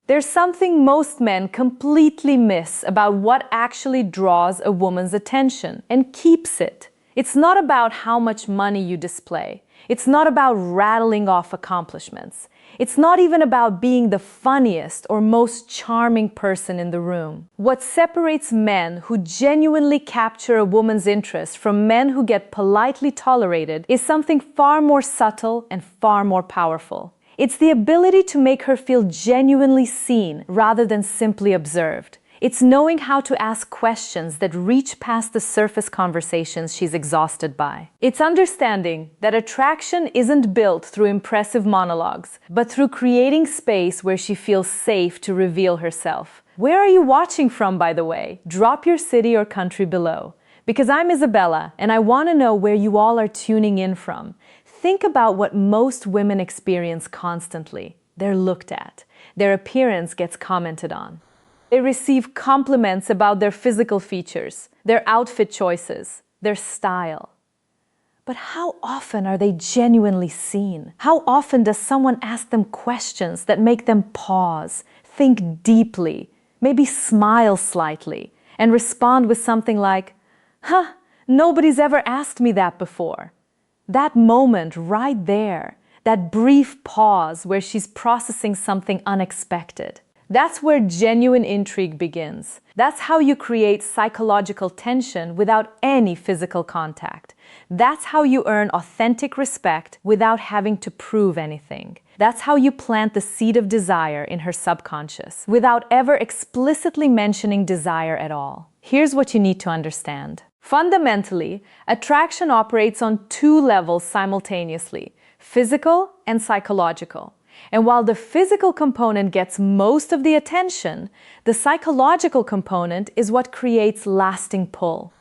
There's something most men completely miss about what actually draws a woman's attention and keeps it. It's not about how much money you display. It's not about rattling off accomplishments. It's not even about being the funniest or most charming person in the room. What separates men who genuinely capture a woman's interest from men who get politely tolerated is something far more subtle and far more powerful. It's the ability to make her feel genuinely seen rather than simply observed. It's knowing how to ask questions that reach past the surface conversations she's exhausted by. It's understanding that attraction isn't built through impressive monologues, but through creating space where she feels safe to reveal herself. Where are you watching from, by the way? Drop your city or country below. Because I'm Isabella, and I want to know where you all are tuning in from. Think about what most women experience constantly. They're looked at. Their appearance gets commented on. They receive compliments about their physical features, their outfit choices, their style. But how often are they genuinely seen? How often does someone ask them questions that make them pause, think deeply, maybe smile slightly, and respond with something like, "Huh, nobody's ever asked me that before." That moment right there, that brief pause where she's processing something unexpected. That's where genuine intrigue begins. That's how you create psychological tension without any physical contact. That's how you earn authentic respect without having to prove anything. That's how you plant the seed of desire in her subconscious without ever explicitly mentioning desire at all. Here's what you need to understand. Fundamentally, attraction operates on two levels simultaneously: physical and psychological. And while the physical component gets most of the attention, the psychological component is what creates lasting pull.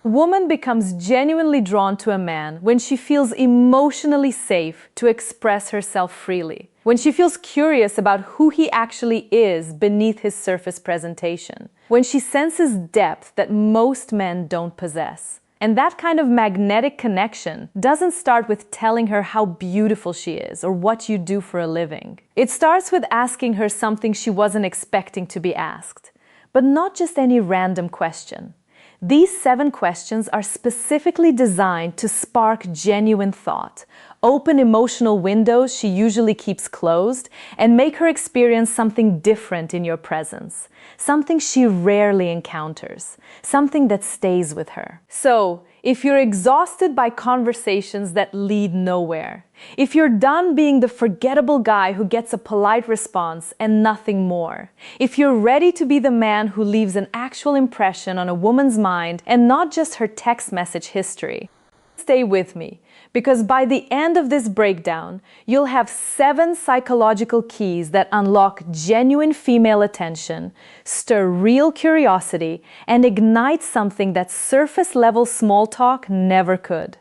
A woman becomes genuinely drawn to a man when she feels emotionally safe to express herself freely, when she feels curious about who he actually is beneath his surface presentation, when she senses depth that most men don't possess. And that kind of magnetic connection doesn't start with telling her how beautiful she is or what you do for a living. It starts with asking her something she wasn't expecting to be asked, but not just any random question. These 7 questions are specifically designed to spark genuine thought, open emotional windows she usually keeps closed, and make her experience something different in your presence, something she rarely encounters, something that stays with her. So, if you're exhausted by conversations that lead nowhere, if you're done being the forgettable guy who gets a polite response and nothing more, if you're ready to be the man who leaves an actual impression on a woman's mind and not just her text message history, stay with me, because by the end of this breakdown, you'll have 7 psychological keys that unlock genuine female attention, stir real curiosity, and ignite something that surface-level small talk never could.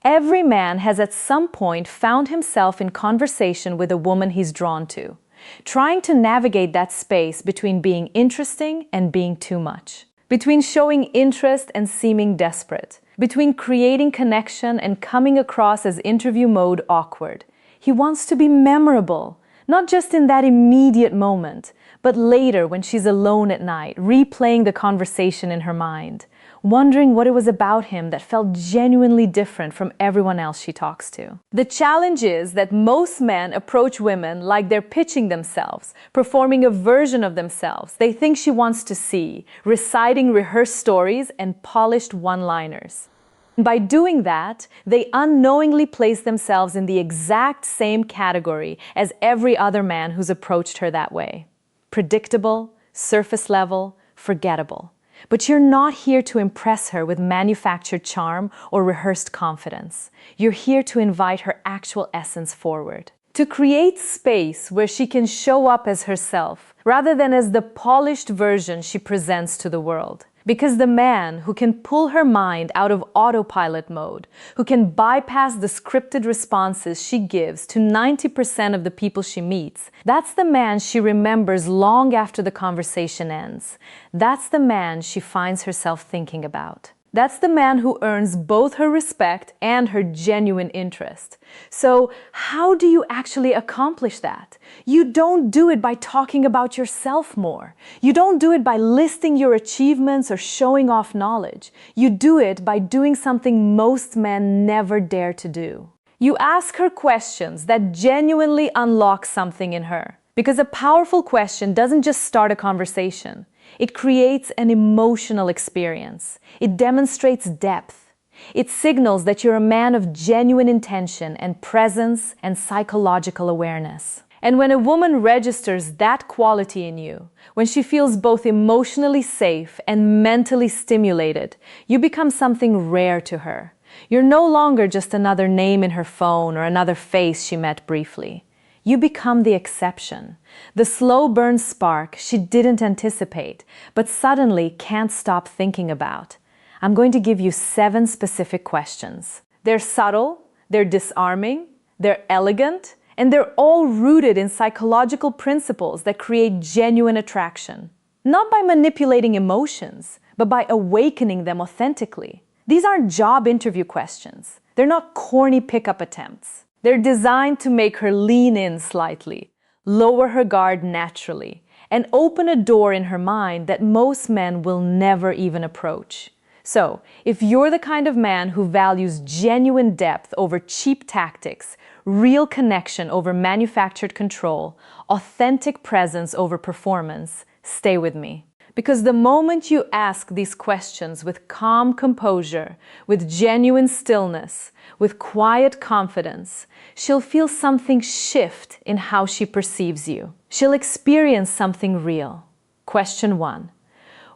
Every man has at some point found himself in conversation with a woman he's drawn to, trying to navigate that space between being interesting and being too much, between showing interest and seeming desperate, between creating connection and coming across as interview mode awkward. He wants to be memorable, not just in that immediate moment, but later when she's alone at night, replaying the conversation in her mind, wondering what it was about him that felt genuinely different from everyone else she talks to. The challenge is that most men approach women like they're pitching themselves, performing a version of themselves they think she wants to see, reciting rehearsed stories and polished one-liners. By doing that, they unknowingly place themselves in the exact same category as every other man who's approached her that way. Predictable, surface level, forgettable. But you're not here to impress her with manufactured charm or rehearsed confidence. You're here to invite her actual essence forward. To create space where she can show up as herself, rather than as the polished version she presents to the world. Because the man who can pull her mind out of autopilot mode, who can bypass the scripted responses she gives to 90% of the people she meets, that's the man she remembers long after the conversation ends. That's the man she finds herself thinking about. That's the man who earns both her respect and her genuine interest. So, how do you actually accomplish that? You don't do it by talking about yourself more. You don't do it by listing your achievements or showing off knowledge. You do it by doing something most men never dare to do. You ask her questions that genuinely unlock something in her. Because a powerful question doesn't just start a conversation. It creates an emotional experience. It demonstrates depth. It signals that you're a man of genuine intention and presence and psychological awareness. And when a woman registers that quality in you, when she feels both emotionally safe and mentally stimulated, you become something rare to her. You're no longer just another name in her phone or another face she met briefly. You become the exception, the slow burn spark she didn't anticipate, but suddenly can't stop thinking about. I'm going to give you 7 specific questions. They're subtle, they're disarming, they're elegant, and they're all rooted in psychological principles that create genuine attraction. Not by manipulating emotions, but by awakening them authentically. These aren't job interview questions. They're not corny pickup attempts. They're designed to make her lean in slightly, lower her guard naturally, and open a door in her mind that most men will never even approach. So, if you're the kind of man who values genuine depth over cheap tactics, real connection over manufactured control, authentic presence over performance, stay with me. Because the moment you ask these questions with calm composure, with genuine stillness, with quiet confidence, she'll feel something shift in how she perceives you. She'll experience something real. Question 1.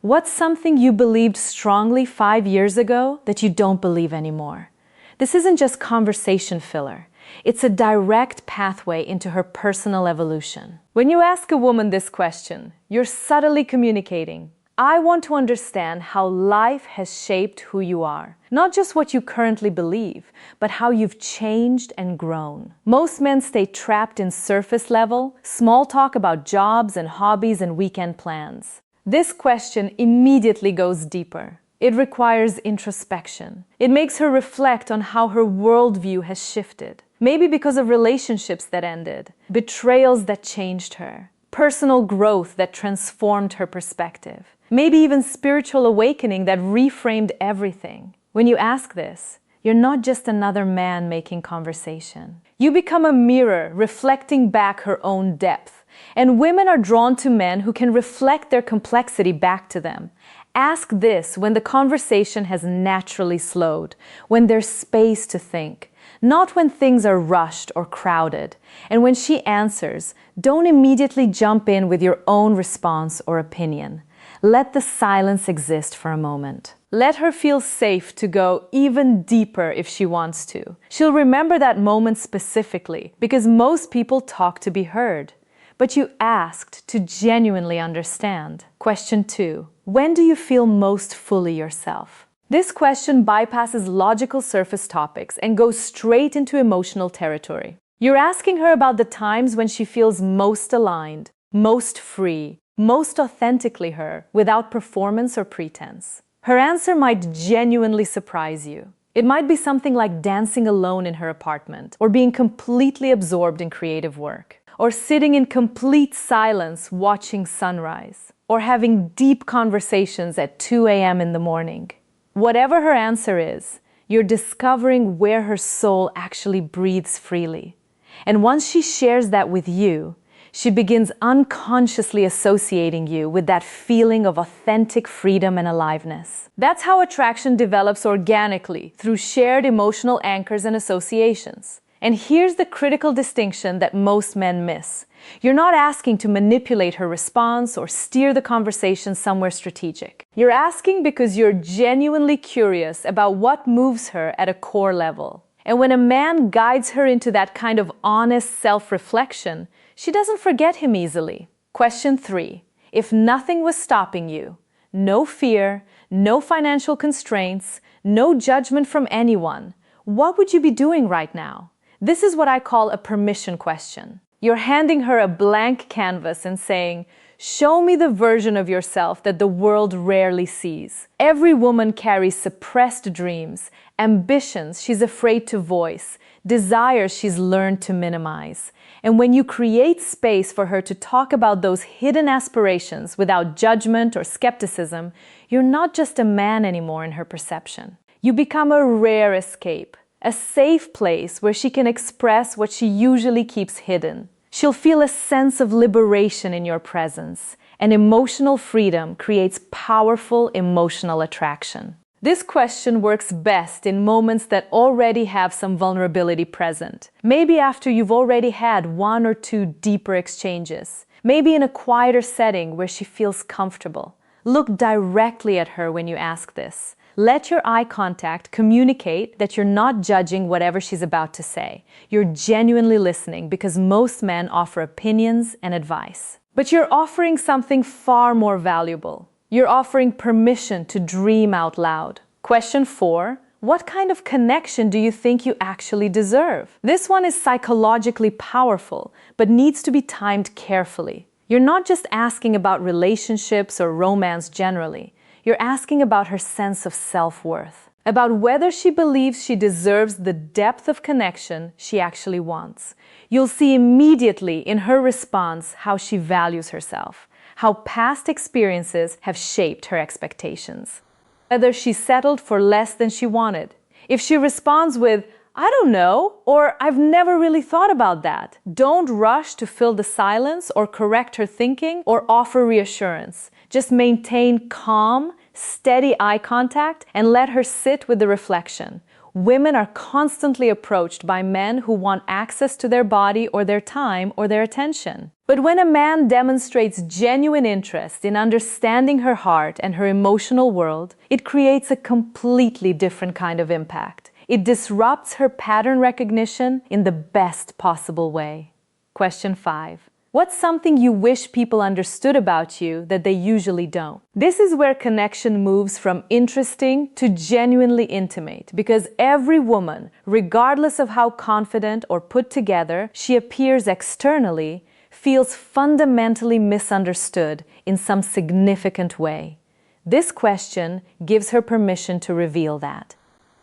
What's something you believed strongly 5 years ago that you don't believe anymore? This isn't just conversation filler. It's a direct pathway into her personal evolution. When you ask a woman this question, you're subtly communicating, I want to understand how life has shaped who you are. Not just what you currently believe, but how you've changed and grown. Most men stay trapped in surface level, small talk about jobs and hobbies and weekend plans. This question immediately goes deeper. It requires introspection. It makes her reflect on how her worldview has shifted. Maybe because of relationships that ended, betrayals that changed her, personal growth that transformed her perspective, maybe even spiritual awakening that reframed everything. When you ask this, you're not just another man making conversation. You become a mirror reflecting back her own depth, and women are drawn to men who can reflect their complexity back to them. Ask this when the conversation has naturally slowed, when there's space to think, not when things are rushed or crowded. And when she answers, don't immediately jump in with your own response or opinion. Let the silence exist for a moment. Let her feel safe to go even deeper if she wants to. She'll remember that moment specifically because most people talk to be heard. But you asked to genuinely understand. Question 2. When do you feel most fully yourself? This question bypasses logical surface topics and goes straight into emotional territory. You're asking her about the times when she feels most aligned, most free, most authentically her, without performance or pretense. Her answer might genuinely surprise you. It might be something like dancing alone in her apartment, or being completely absorbed in creative work, or sitting in complete silence watching sunrise, or having deep conversations at 2 a.m. in the morning. Whatever her answer is, you're discovering where her soul actually breathes freely. And once she shares that with you, she begins unconsciously associating you with that feeling of authentic freedom and aliveness. That's how attraction develops organically, through shared emotional anchors and associations. And here's the critical distinction that most men miss. You're not asking to manipulate her response or steer the conversation somewhere strategic. You're asking because you're genuinely curious about what moves her at a core level. And when a man guides her into that kind of honest self-reflection, she doesn't forget him easily. Question 3. If nothing was stopping you, no fear, no financial constraints, no judgment from anyone, what would you be doing right now? This is what I call a permission question. You're handing her a blank canvas and saying, Show me the version of yourself that the world rarely sees. Every woman carries suppressed dreams, ambitions she's afraid to voice, desires she's learned to minimize. And when you create space for her to talk about those hidden aspirations without judgment or skepticism, you're not just a man anymore in her perception. You become a rare escape, a safe place where she can express what she usually keeps hidden. She'll feel a sense of liberation in your presence, and emotional freedom creates powerful emotional attraction. This question works best in moments that already have some vulnerability present. Maybe after you've already had one or two deeper exchanges. Maybe in a quieter setting where she feels comfortable. Look directly at her when you ask this. Let your eye contact communicate that you're not judging whatever she's about to say. You're genuinely listening, because most men offer opinions and advice. But you're offering something far more valuable. You're offering permission to dream out loud. Question 4. What kind of connection do you think you actually deserve? This one is psychologically powerful, but needs to be timed carefully. You're not just asking about relationships or romance generally. You're asking about her sense of self-worth, about whether she believes she deserves the depth of connection she actually wants. You'll see immediately in her response how she values herself, how past experiences have shaped her expectations. Whether she settled for less than she wanted. If she responds with, "I don't know," or "I've never really thought about that," don't rush to fill the silence or correct her thinking or offer reassurance. Just maintain calm, steady eye contact and let her sit with the reflection. Women are constantly approached by men who want access to their body or their time or their attention. But when a man demonstrates genuine interest in understanding her heart and her emotional world, it creates a completely different kind of impact. It disrupts her pattern recognition in the best possible way. Question 5. What's something you wish people understood about you that they usually don't? This is where connection moves from interesting to genuinely intimate, because every woman, regardless of how confident or put together she appears externally, feels fundamentally misunderstood in some significant way. This question gives her permission to reveal that.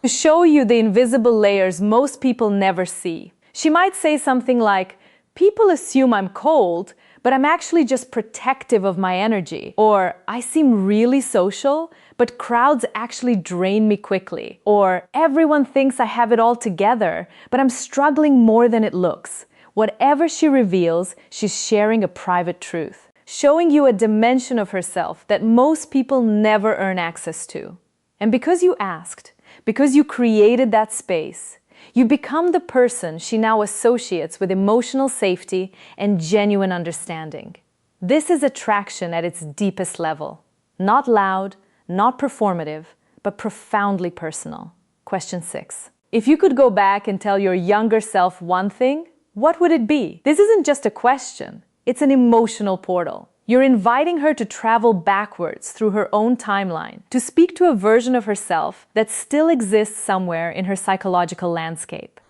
To show you the invisible layers most people never see. She might say something like, "People assume I'm cold, but I'm actually just protective of my energy." Or, "I seem really social, but crowds actually drain me quickly." Or, "Everyone thinks I have it all together, but I'm struggling more than it looks." Whatever she reveals, she's sharing a private truth, showing you a dimension of herself that most people never earn access to. And because you asked, because you created that space, you become the person she now associates with emotional safety and genuine understanding. This is attraction at its deepest level. Not loud, not performative, but profoundly personal. Question 6. If you could go back and tell your younger self one thing, what would it be? This isn't just a question. It's an emotional portal. You're inviting her to travel backwards through her own timeline, to speak to a version of herself that still exists somewhere in her psychological landscape.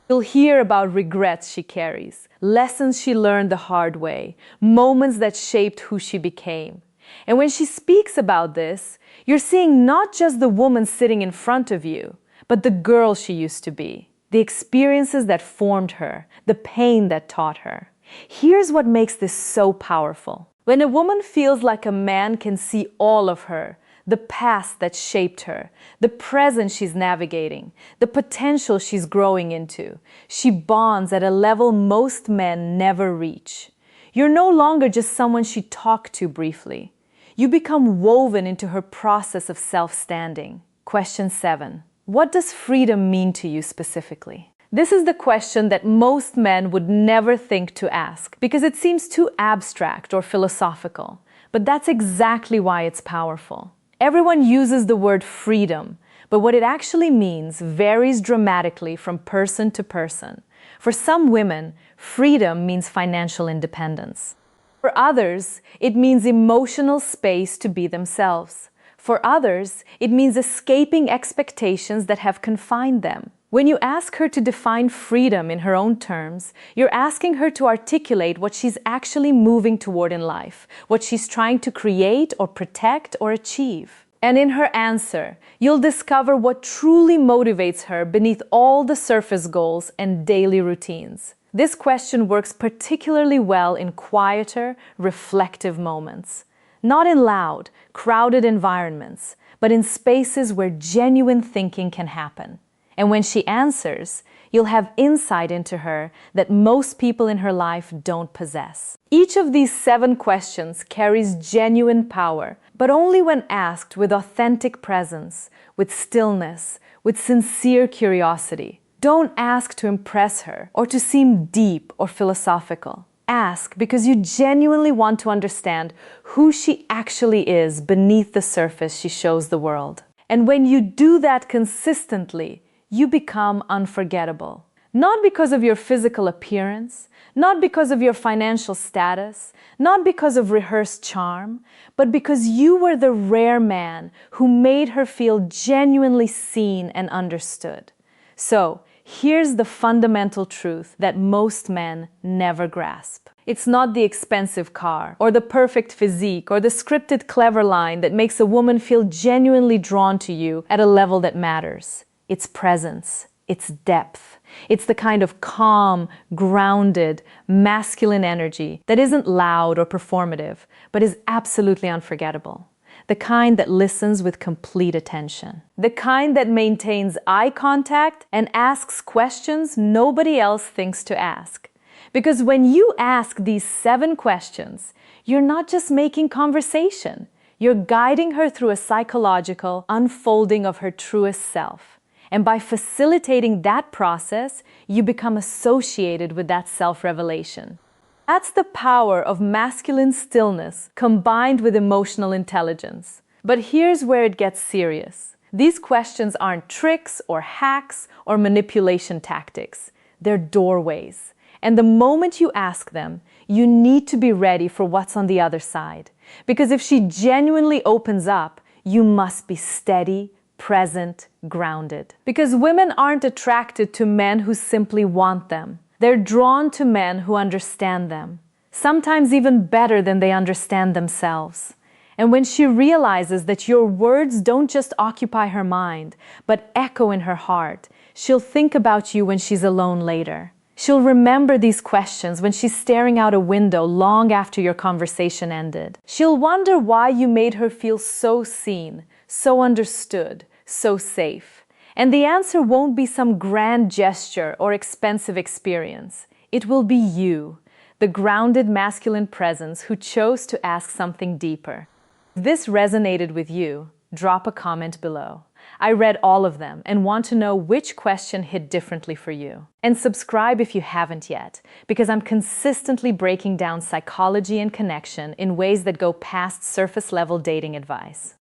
You'll hear about regrets she carries, lessons she learned the hard way, moments that shaped who she became. And when she speaks about this, you're seeing not just the woman sitting in front of you, but the girl she used to be, the experiences that formed her, the pain that taught her. Here's what makes this so powerful. When a woman feels like a man can see all of her, the past that shaped her, the present she's navigating, the potential she's growing into, she bonds at a level most men never reach. You're no longer just someone she talked to briefly. You become woven into her process of self-standing. Question 7. What does freedom mean to you specifically? This is the question that most men would never think to ask because it seems too abstract or philosophical. But that's exactly why it's powerful. Everyone uses the word freedom, but what it actually means varies dramatically from person to person. For some women, freedom means financial independence. For others, it means emotional space to be themselves. For others, it means escaping expectations that have confined them. When you ask her to define freedom in her own terms, you're asking her to articulate what she's actually moving toward in life, what she's trying to create or protect or achieve. And in her answer, you'll discover what truly motivates her beneath all the surface goals and daily routines. This question works particularly well in quieter, reflective moments. Not in loud, crowded environments, but in spaces where genuine thinking can happen. And when she answers, you'll have insight into her that most people in her life don't possess. Each of these 7 questions carries genuine power, but only when asked with authentic presence, with stillness, with sincere curiosity. Don't ask to impress her or to seem deep or philosophical. Ask because you genuinely want to understand who she actually is beneath the surface she shows the world. And when you do that consistently, you become unforgettable. Not because of your physical appearance, not because of your financial status, not because of rehearsed charm, but because you were the rare man who made her feel genuinely seen and understood. So, here's the fundamental truth that most men never grasp. It's not the expensive car, or the perfect physique, or the scripted clever line that makes a woman feel genuinely drawn to you at a level that matters. It's presence, it's depth. It's the kind of calm, grounded, masculine energy that isn't loud or performative, but is absolutely unforgettable. The kind that listens with complete attention. The kind that maintains eye contact and asks questions nobody else thinks to ask. Because when you ask these 7 questions, you're not just making conversation. You're guiding her through a psychological unfolding of her truest self. And by facilitating that process, you become associated with that self-revelation. That's the power of masculine stillness combined with emotional intelligence. But here's where it gets serious. These questions aren't tricks or hacks or manipulation tactics. They're doorways. And the moment you ask them, you need to be ready for what's on the other side. Because if she genuinely opens up, you must be steady, present, grounded. Because women aren't attracted to men who simply want them. They're drawn to men who understand them, sometimes even better than they understand themselves. And when she realizes that your words don't just occupy her mind, but echo in her heart, she'll think about you when she's alone later. She'll remember these questions when she's staring out a window long after your conversation ended. She'll wonder why you made her feel so seen, so understood, so safe. And the answer won't be some grand gesture or expensive experience. It will be you, the grounded masculine presence who chose to ask something deeper. If this resonated with you, drop a comment below. I read all of them and want to know which question hit differently for you. And subscribe if you haven't yet, because I'm consistently breaking down psychology and connection in ways that go past surface-level dating advice.